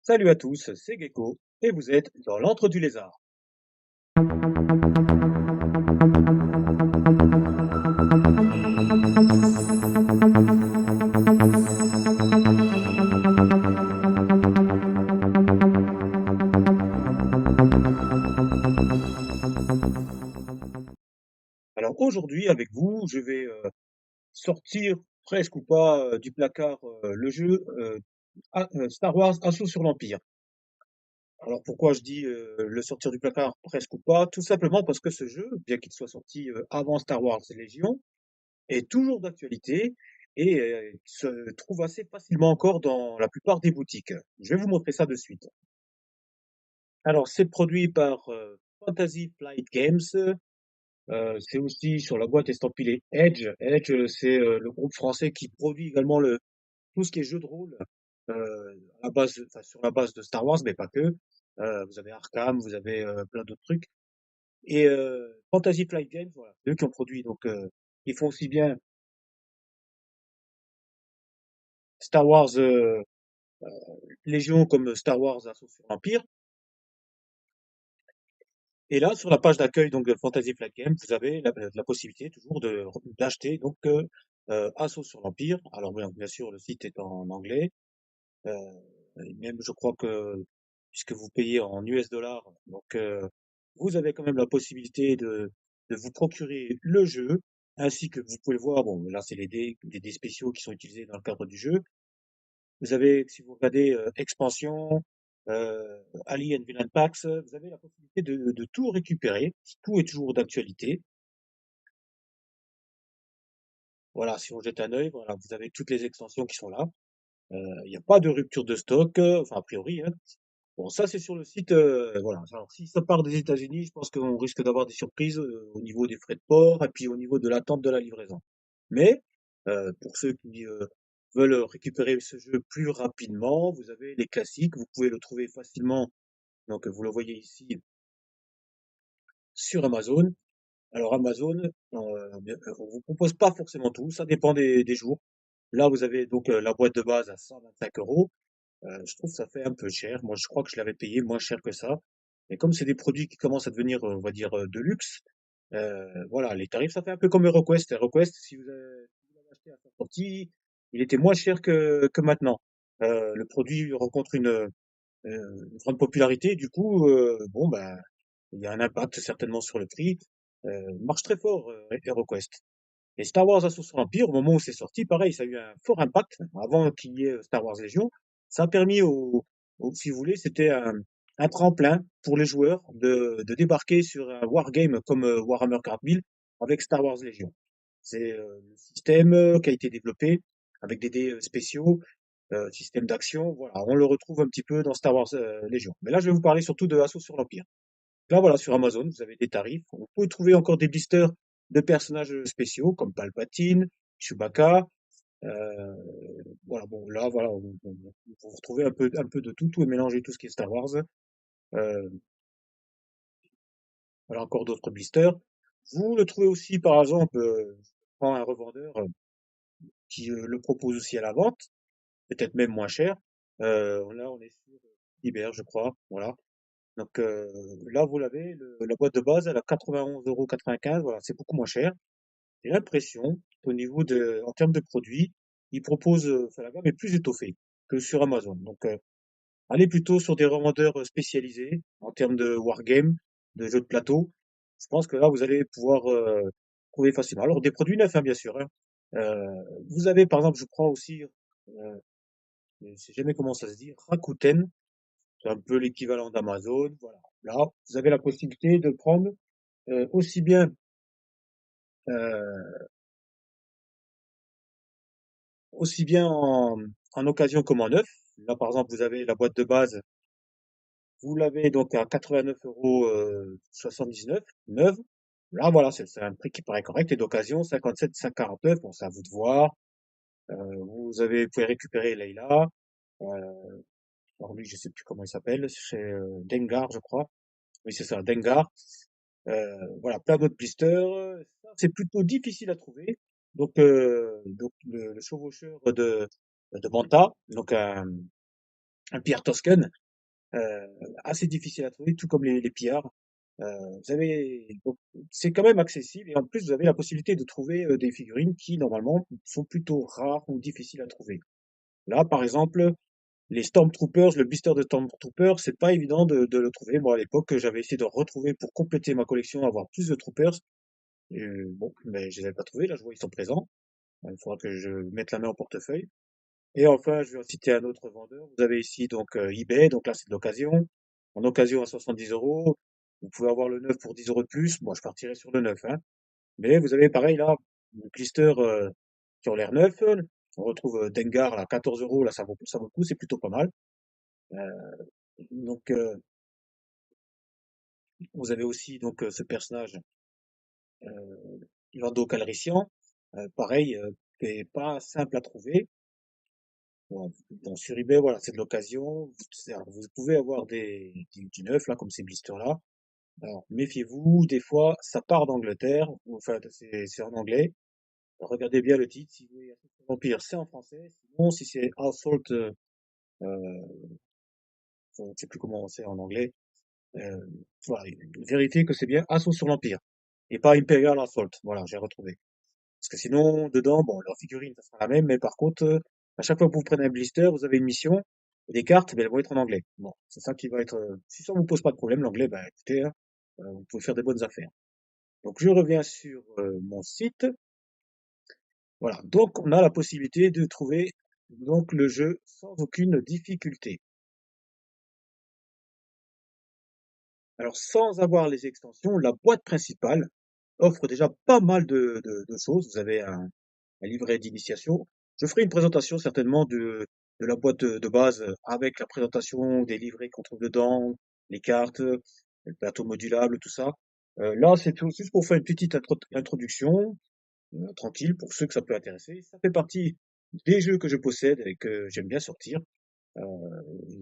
Salut à tous, c'est Gecko et vous êtes dans l'antre du lézard. Alors aujourd'hui avec vous, je vais sortir presque ou pas du placard le jeu Star Wars Assaut sur l'Empire. Alors pourquoi je dis le sortir du placard presque ou pas? Tout simplement parce que ce jeu, bien qu'il soit sorti avant Star Wars Légion, est toujours d'actualité et se trouve assez facilement encore dans la plupart des boutiques. Je vais vous montrer ça de suite. Alors c'est produit par Fantasy Flight Games. C'est aussi sur la boîte estampillée Edge. Edge, c'est le groupe français qui produit également tout ce qui est jeu de rôle enfin, sur la base de Star Wars, mais pas que. Vous avez Arkham, vous avez plein d'autres trucs. Et Fantasy Flight Games, voilà, c'est eux qui ont produit. Donc, ils font aussi bien Star Wars Légion comme Star Wars Assaut sur l'Empire. Et là, sur la page d'accueil donc de Fantasy Flight Games, vous avez la possibilité toujours d'acheter donc Assaut sur l'Empire. Alors bien sûr, le site est en anglais. Euh, et même, je crois que puisque vous payez en US dollars, donc vous avez quand même la possibilité de vous procurer le jeu, ainsi que vous pouvez le voir. Bon, là, c'est les dés spéciaux qui sont utilisés dans le cadre du jeu. Vous avez, si vous regardez expansion, Ali and Villain Packs, vous avez la possibilité de tout récupérer. Tout est toujours d'actualité. Voilà, si on jette un œil, voilà, vous avez toutes les extensions qui sont là. Il n'y a pas de rupture de stock, enfin a priori, hein. Bon, ça c'est sur le site, voilà. Alors si ça part des États-Unis, je pense qu'on risque d'avoir des surprises au niveau des frais de port et puis au niveau de l'attente de la livraison. Mais pour ceux qui veulent récupérer ce jeu plus rapidement, vous avez les classiques, vous pouvez le trouver facilement. Donc vous le voyez ici sur Amazon. Alors Amazon, on vous propose pas forcément tout, ça dépend des jours. Là, vous avez donc la boîte de base à 125 €. Je trouve que ça fait un peu cher. Moi, je crois que je l'avais payé moins cher que ça. Et comme c'est des produits qui commencent à devenir, on va dire, de luxe, voilà, les tarifs, ça fait un peu comme HeroQuest. HeroQuest, si vous l'avez acheté à sa sortie, il était moins cher que maintenant. Le produit rencontre une grande popularité. Du coup, bon, ben, il y a un impact certainement sur le prix. Marche très fort, HeroQuest. Et Star Wars Assault sur l'Empire, au moment où c'est sorti, pareil, ça a eu un fort impact. Avant qu'il y ait Star Wars Légion, ça a permis si vous voulez, c'était un tremplin pour les joueurs de débarquer sur un wargame comme Warhammer 40 000 avec Star Wars Légion. C'est le système qui a été développé avec des dés spéciaux, système d'action. Voilà, on le retrouve un petit peu dans Star Wars Légion. Mais là, je vais vous parler surtout de Assaut sur l'Empire. Là, voilà, sur Amazon, vous avez des tarifs. Vous pouvez trouver encore des blisters de personnages spéciaux comme Palpatine, Chewbacca. euh, voilà, bon, là, voilà, vous retrouvez un peu de tout, tout est mélangé, tout ce qui est Star Wars. Euh, voilà, encore d'autres blisters. Vous le trouvez aussi, par exemple, je prends un revendeur qui le propose aussi à la vente, peut-être même moins cher. Là, on est sur Iber, je crois. Voilà. Donc là, vous l'avez, la boîte de base, elle a 91,95 €. Voilà, c'est beaucoup moins cher. J'ai l'impression qu'au niveau en termes de produits, ils proposent, enfin, la gamme est plus étoffée que sur Amazon. Donc, allez plutôt sur des revendeurs spécialisés en termes de wargame, de jeux de plateau. Je pense que là, vous allez pouvoir trouver facilement. Alors, des produits neufs, hein, bien sûr, hein. Vous avez, par exemple, je prends aussi, je ne sais jamais comment ça se dit, Rakuten. C'est un peu l'équivalent d'Amazon. Voilà. Là, vous avez la possibilité de prendre aussi bien euh, aussi bien en occasion comme en neuf. Là, par exemple, vous avez la boîte de base, vous l'avez donc à 89,79 €, neuve. Là, voilà, c'est un prix qui paraît correct. Et d'occasion, 57,549. Bon, c'est à vous de voir. Vous pouvez récupérer Leïla. Alors lui, je sais plus comment il s'appelle. C'est Dengar, je crois. Oui, c'est ça, Dengar. Voilà, plein d'autres blisters. Ça, c'est plutôt difficile à trouver. Donc le chevaucheur de Manta, donc un pillard Toscan, euh, assez difficile à trouver, tout comme les pillards. Vous avez, donc, c'est quand même accessible et en plus vous avez la possibilité de trouver des figurines qui normalement sont plutôt rares ou difficiles à trouver. Là, par exemple, les Stormtroopers, le blister de Stormtroopers, c'est pas évident de le trouver. Moi, à l'époque, j'avais essayé de retrouver pour compléter ma collection, avoir plus de Troopers. Bon, mais je les avais pas trouvés. Là, je vois, ils sont présents. Il faudra que je mette la main au portefeuille. Et enfin, je vais en citer un autre vendeur. Vous avez ici donc eBay, donc là c'est de l'occasion. En occasion à 70 euros. Vous pouvez avoir le neuf pour 10 euros de plus. Moi, je partirai sur le neuf, hein. Mais vous avez pareil là, des blisters qui ont l'air neufs. On retrouve Dengar à 14 euros. Là, ça vaut le coup, c'est plutôt pas mal. Euh, donc, vous avez aussi donc ce personnage, Lando Calrissian, pareil, qui est pas simple à trouver. Bon, sur eBay, voilà, c'est de l'occasion. Alors, vous pouvez avoir du neuf, là, comme ces blisters-là. Alors, méfiez-vous, des fois, ça part d'Angleterre, enfin, c'est en anglais. Regardez bien le titre, si vous voulez Assault sur l'Empire, c'est en français. Sinon, si c'est Assault, je ne sais plus comment c'est en anglais, euh, voilà, vérifiez que c'est bien Assaut sur l'Empire, et pas Imperial Assault. Voilà, j'ai retrouvé. Parce que sinon, dedans, bon, leur figurine, ça sera la même, mais par contre, à chaque fois que vous prenez un blister, vous avez une mission, et les cartes, ben, elles vont être en anglais. Bon, c'est ça qui va être, si ça vous pose pas de problème, l'anglais, ben, écoutez, hein, vous pouvez faire des bonnes affaires. Donc, je reviens sur mon site. Voilà. Donc, on a la possibilité de trouver, donc, le jeu sans aucune difficulté. Alors, sans avoir les extensions, la boîte principale offre déjà pas mal de choses. Vous avez un livret d'initiation. Je ferai une présentation certainement de la boîte de base avec la présentation des livrets qu'on trouve dedans, les cartes, le plateau modulable, tout ça. Là, c'est tout juste pour faire une petite introduction, tranquille, pour ceux que ça peut intéresser. Ça fait partie des jeux que je possède et que j'aime bien sortir. Euh,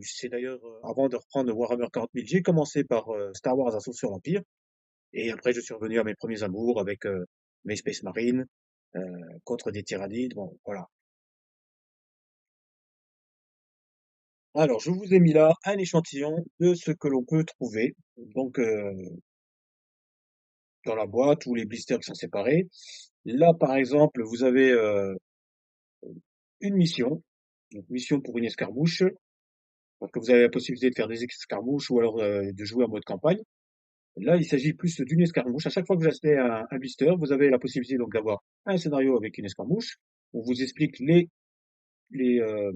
c'est d'ailleurs, avant de reprendre Warhammer 40 000, j'ai commencé par Star Wars Assault sur l'Empire. Et après, je suis revenu à mes premiers amours avec mes Space Marines, contre des tyrannides. Bon, voilà. Alors, je vous ai mis là un échantillon de ce que l'on peut trouver. Donc, dans la boîte ou les blisters qui sont séparés. Là, par exemple, vous avez une mission. Donc, mission pour une escarmouche. Donc, vous avez la possibilité de faire des escarmouches ou alors de jouer en mode campagne. Là, il s'agit plus d'une escarmouche. À chaque fois que vous achetez un blister, vous avez la possibilité donc d'avoir un scénario avec une escarmouche. On vous explique les, euh,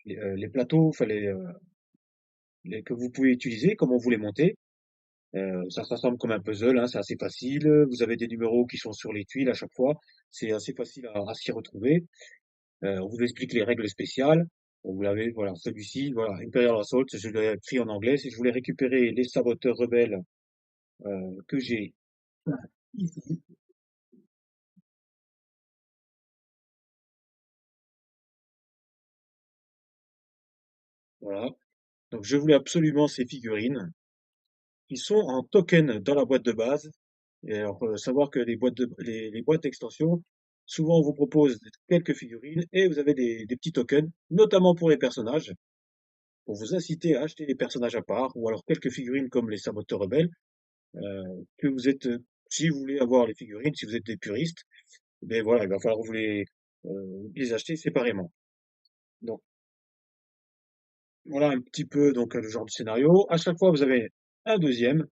les plateaux, enfin que vous pouvez utiliser, comment vous les montez. Ça ressemble comme un puzzle, hein, c'est assez facile. Vous avez des numéros qui sont sur les tuiles à chaque fois. C'est assez facile à s'y retrouver. On vous explique les règles spéciales. Vous l'avez, voilà, celui-ci, voilà, Imperial Assault, je l'ai pris en anglais. Si je voulais récupérer les saboteurs rebelles que j'ai ici, voilà. Donc je voulais absolument ces figurines qui sont en token dans la boîte de base. Et alors, savoir que les boîtes d'extension, souvent on vous propose quelques figurines et vous avez des petits tokens, notamment pour les personnages, pour vous inciter à acheter les personnages à part, ou alors quelques figurines comme les saboteurs rebelles, que vous êtes, si vous voulez avoir les figurines, si vous êtes des puristes, ben voilà, il va falloir vous les acheter séparément. Donc voilà un petit peu donc le genre de scénario. À chaque fois, vous avez un deuxième.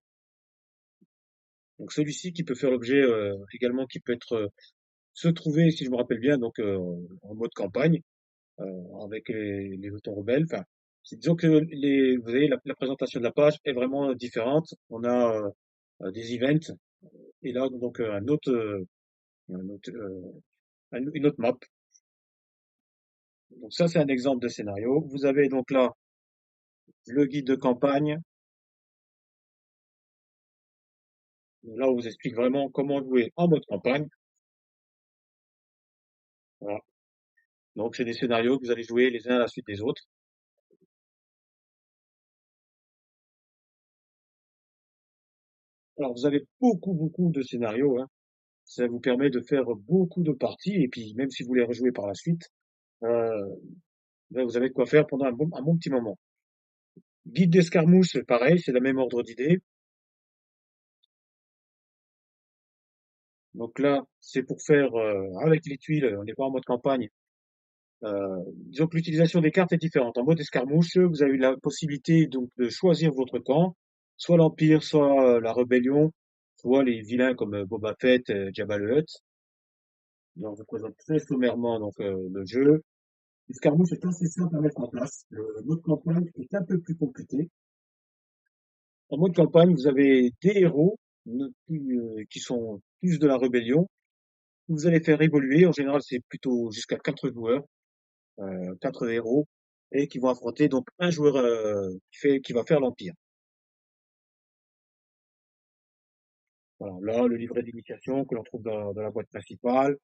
Donc celui-ci qui peut faire l'objet également, qui peut être se trouver, si je me rappelle bien, donc en mode campagne avec les autons rebelles. Enfin, disons que vous voyez, la présentation de la page est vraiment différente. On a des events et là donc un autre, une autre map. Donc ça, c'est un exemple de scénario. Vous avez donc là le guide de campagne. Là, on vous explique vraiment comment jouer en mode campagne. Voilà. Donc, c'est des scénarios que vous allez jouer les uns à la suite des autres. Alors, vous avez beaucoup de scénarios, hein. Ça vous permet de faire beaucoup de parties, et puis même si vous les rejouez par la suite, Là, vous avez de quoi faire pendant un bon petit moment. Guide d'escarmouche, pareil, c'est le même ordre d'idée. Donc là, c'est pour faire avec les tuiles, on n'est pas en mode campagne. Disons que l'utilisation des cartes est différente. En mode escarmouche, vous avez la possibilité donc de choisir votre camp, soit l'Empire, soit la Rébellion, soit les vilains comme Boba Fett, Jabba le Hutt. Donc, je vous présente très sommairement donc le jeu. L'escarmouche est assez simple à mettre en place. Le mode campagne est un peu plus compliqué. En mode campagne, vous avez des héros qui sont plus de la Rébellion. Vous allez faire évoluer. En général, c'est plutôt jusqu'à 4 joueurs. 4 héros, et qui vont affronter donc un joueur qui va faire l'Empire. Voilà, là, le livret d'initiation que l'on trouve dans la boîte principale,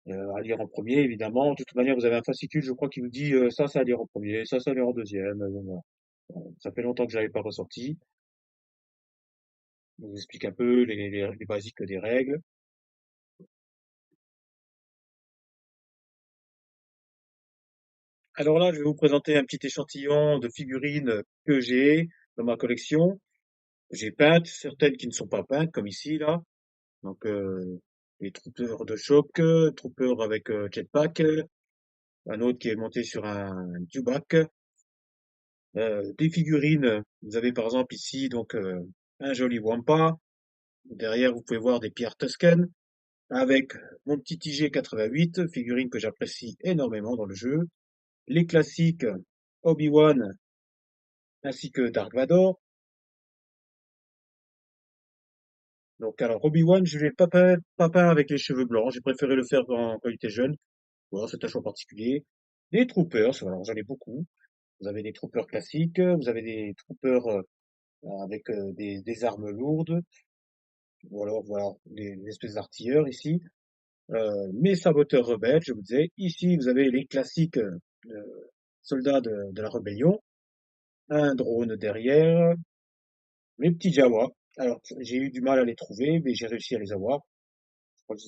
à lire en premier, évidemment. De toute manière, vous avez un fascicule, je crois, qui vous dit ça, c'est à lire en premier, ça à lire en deuxième. Voilà. Ça fait longtemps que je l'avais pas ressorti. Je vous explique un peu les basiques des règles. Alors là, je vais vous présenter un petit échantillon de figurines que j'ai dans ma collection. J'ai peintes, certaines qui ne sont pas peintes, comme ici, là. Donc, les troopers de choc, troopers avec jetpack, un autre qui est monté sur un dewback. Des figurines, vous avez par exemple ici donc un joli Wampa. Derrière, vous pouvez voir des pierres Tusken avec mon petit TG88, figurine que j'apprécie énormément dans le jeu. Les classiques Obi-Wan ainsi que Dark Vador. Donc alors Obi-Wan, je l'ai pas peint avec les cheveux blancs, j'ai préféré le faire quand il était jeune. Voilà, c'est un choix particulier. Les troopers, alors j'en ai beaucoup. Vous avez des troopers classiques, vous avez des troopers avec des armes lourdes, ou alors voilà, des espèces d'artilleurs ici. Mes saboteurs rebelles, je vous disais. Ici, vous avez les classiques soldats de la rébellion. Un drone derrière, mes petits Jawas. Alors, j'ai eu du mal à les trouver, mais j'ai réussi à les avoir. Je crois que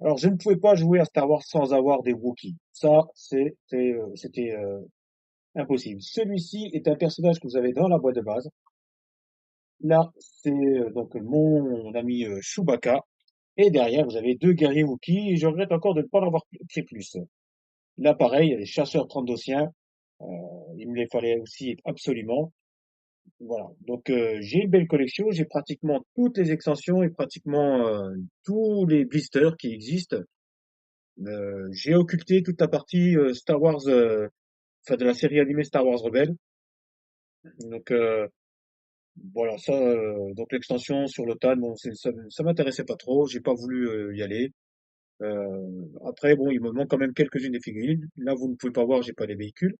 alors, je ne pouvais pas jouer à Star Wars sans avoir des Wookiees. Ça, c'était impossible. Celui-ci est un personnage que vous avez dans la boîte de base. Là, c'est donc mon ami Chewbacca. Et derrière, vous avez 2 guerriers Wookiees. Et je regrette encore de ne pas en avoir pris plus. Là, pareil, il y a les chasseurs trandossiens. Euh, il me les fallait aussi absolument. Voilà. Donc, j'ai une belle collection. J'ai pratiquement toutes les extensions et pratiquement tous les blisters qui existent. J'ai occulté toute la partie Star Wars, enfin de la série animée Star Wars Rebelle. Donc, voilà, ça, donc l'extension sur l'OTAN, bon, ça m'intéressait pas trop, j'ai pas voulu y aller. Après, bon, il me manque quand même quelques-unes des figurines. Là, vous ne pouvez pas voir, j'ai pas les véhicules.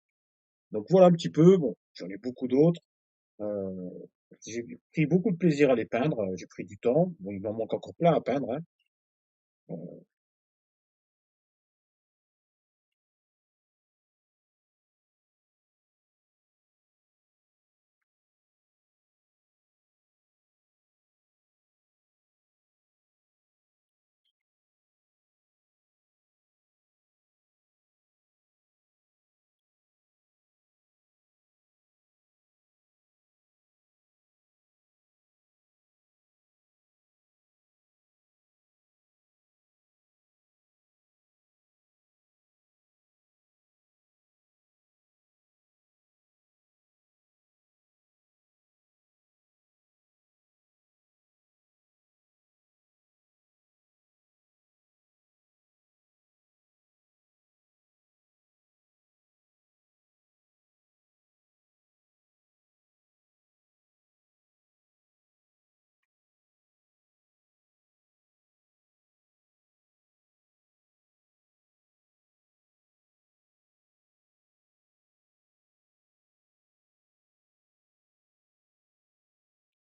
Donc voilà un petit peu. Bon, j'en ai beaucoup d'autres. Euh, j'ai pris beaucoup de plaisir à les peindre. J'ai pris du temps. Bon, il m'en manque encore plein à peindre, hein.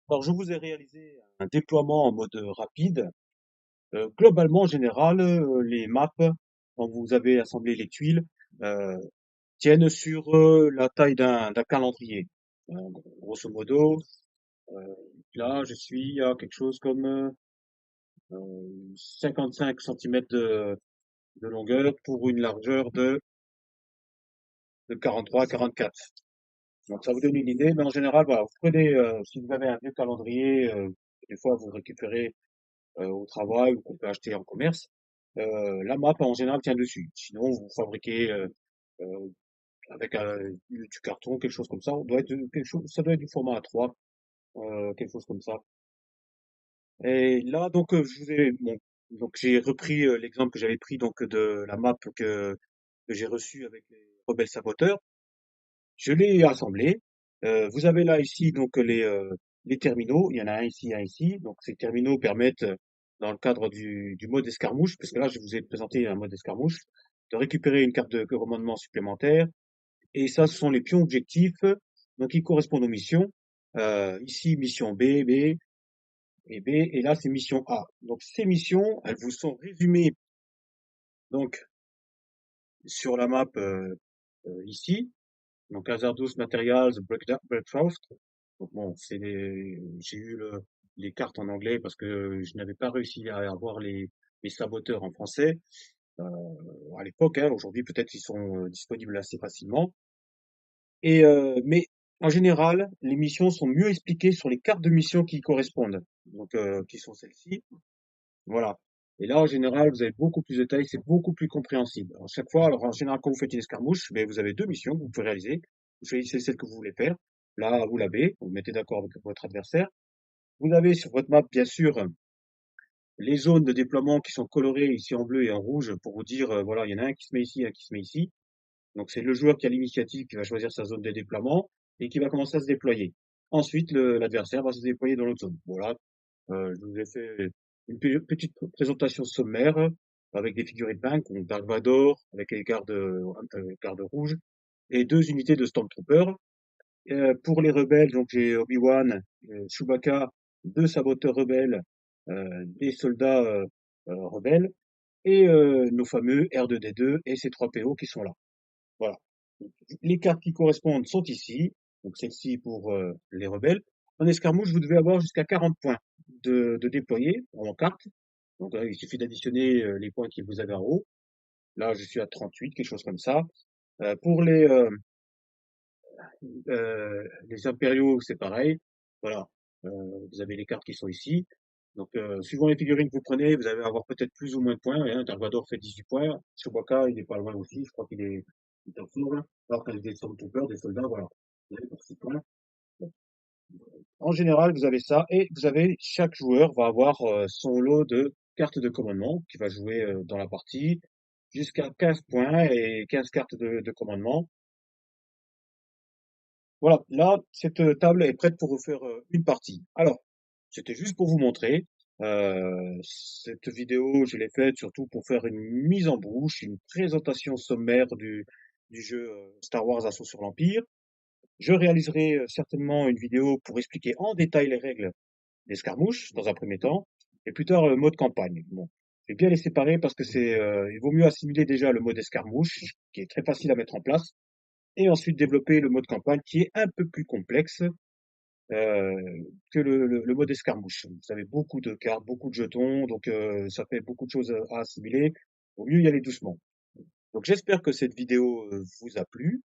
Alors, je vous ai réalisé un déploiement en mode rapide. Globalement, en général, les maps, quand vous avez assemblé les tuiles, euh, tiennent sur la taille d'un calendrier. Grosso modo, euh, là, je suis à quelque chose comme 55 centimètres de longueur pour une largeur de de 43 à 44. Donc ça vous donne une idée, mais en général, voilà, vous prenez, si vous avez un vieux calendrier, des fois vous récupérez au travail ou qu'on peut acheter en commerce, la map en général tient dessus. Sinon, vous fabriquez euh, avec du carton, quelque chose comme ça. On doit être quelque chose, ça doit être du format A3, quelque chose comme ça. Et là, donc, je vous ai, bon, donc j'ai repris l'exemple que j'avais pris donc de la map que j'ai reçue avec les rebelles saboteurs. Je l'ai assemblé. Vous avez là ici donc les terminaux. Il y en a un ici, un ici. Donc ces terminaux permettent, dans le cadre du mode escarmouche, parce que là je vous ai présenté un mode escarmouche, de récupérer une carte de commandement supplémentaire. Et ça, ce sont les pions objectifs, donc qui correspondent aux missions. Ici mission B, B et B, et là c'est mission A. Donc ces missions, elles vous sont résumées donc sur la map ici. Donc Hazardous Materials Breakfast. Donc bon, j'ai eu les cartes en anglais parce que je n'avais pas réussi à avoir les saboteurs en français euh, à l'époque. Hein. Aujourd'hui, peut-être ils sont disponibles assez facilement. Mais en général, les missions sont mieux expliquées sur les cartes de mission qui y correspondent, donc qui sont celles-ci. Voilà. Et là, en général, vous avez beaucoup plus de détails, c'est beaucoup plus compréhensible. À chaque fois, alors en général, quand vous faites une escarmouche, ben, vous avez deux missions que vous pouvez réaliser. Vous choisissez celle que vous voulez faire, la A ou la B, vous vous mettez d'accord avec votre adversaire. Vous avez sur votre map, bien sûr, les zones de déploiement qui sont colorées ici en bleu et en rouge pour vous dire, voilà, il y en a un qui se met ici, un qui se met ici. Donc c'est le joueur qui a l'initiative qui va choisir sa zone de déploiement et qui va commencer à se déployer. Ensuite, l'adversaire va se déployer dans l'autre zone. Voilà, je vous ai fait une petite présentation sommaire avec des figurines peintes, donc Dark Vador avec gardes rouges et deux unités de Stormtroopers. Pour les rebelles, donc j'ai Obi-Wan, Chewbacca, deux saboteurs rebelles, des soldats rebelles et nos fameux R2D2 et C3PO qui sont là. Voilà. Les cartes qui correspondent sont ici, donc celle-ci pour les rebelles. En escarmouche, vous devez avoir jusqu'à 40 points de déployer en carte. Donc là, il suffit d'additionner les points que vous avez en haut. Là, je suis à 38, quelque chose comme ça. Pour les impériaux, c'est pareil. Voilà. Euh, vous avez les cartes qui sont ici. Donc, suivant les figurines que vous prenez, vous allez avoir peut-être plus ou moins de points. Hein. Dark Vador fait 18 points. Chewbacca, il est pas loin aussi. Je crois il est en fort, là. Alors qu'il y a des Stormtroopers, des soldats, voilà. Vous avez pour 6 points. Bon. En général, vous avez ça. Et vous avez, chaque joueur va avoir son lot de cartes de commandement qui va jouer dans la partie jusqu'à 15 points et 15 cartes de commandement. Voilà, là, cette table est prête pour vous faire une partie. Alors, c'était juste pour vous montrer. Cette vidéo, je l'ai faite surtout pour faire une mise en bouche, une présentation sommaire du jeu Star Wars Assaut sur l'Empire. Je réaliserai certainement une vidéo pour expliquer en détail les règles d'escarmouche dans un premier temps, et plus tard le mode campagne. Bon, je vais bien les séparer parce que il vaut mieux assimiler déjà le mode escarmouche, qui est très facile à mettre en place, et ensuite développer le mode campagne qui est un peu plus complexe que le mode escarmouche. Vous avez beaucoup de cartes, beaucoup de jetons, donc ça fait beaucoup de choses à assimiler. Vaut mieux y aller doucement. Donc j'espère que cette vidéo vous a plu.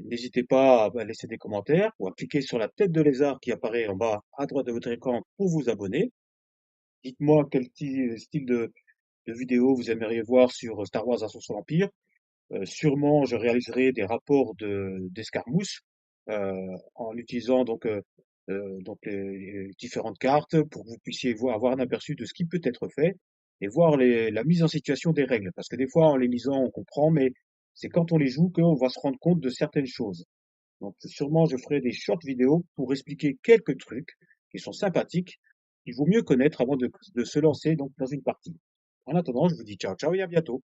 N'hésitez pas à laisser des commentaires ou à cliquer sur la tête de lézard qui apparaît en bas à droite de votre écran pour vous abonner. Dites-moi quel style de vidéo vous aimeriez voir sur Star Wars Ascension sur l'Empire. Sûrement, je réaliserai des rapports d'escarmouche en utilisant donc les différentes cartes pour que vous puissiez avoir un aperçu de ce qui peut être fait et voir la mise en situation des règles. Parce que des fois, en les lisant, on comprend, mais c'est quand on les joue qu'on va se rendre compte de certaines choses. Donc, sûrement, je ferai des short vidéos pour expliquer quelques trucs qui sont sympathiques, qu'il vaut mieux connaître avant de se lancer donc dans une partie. En attendant, je vous dis ciao ciao et à bientôt.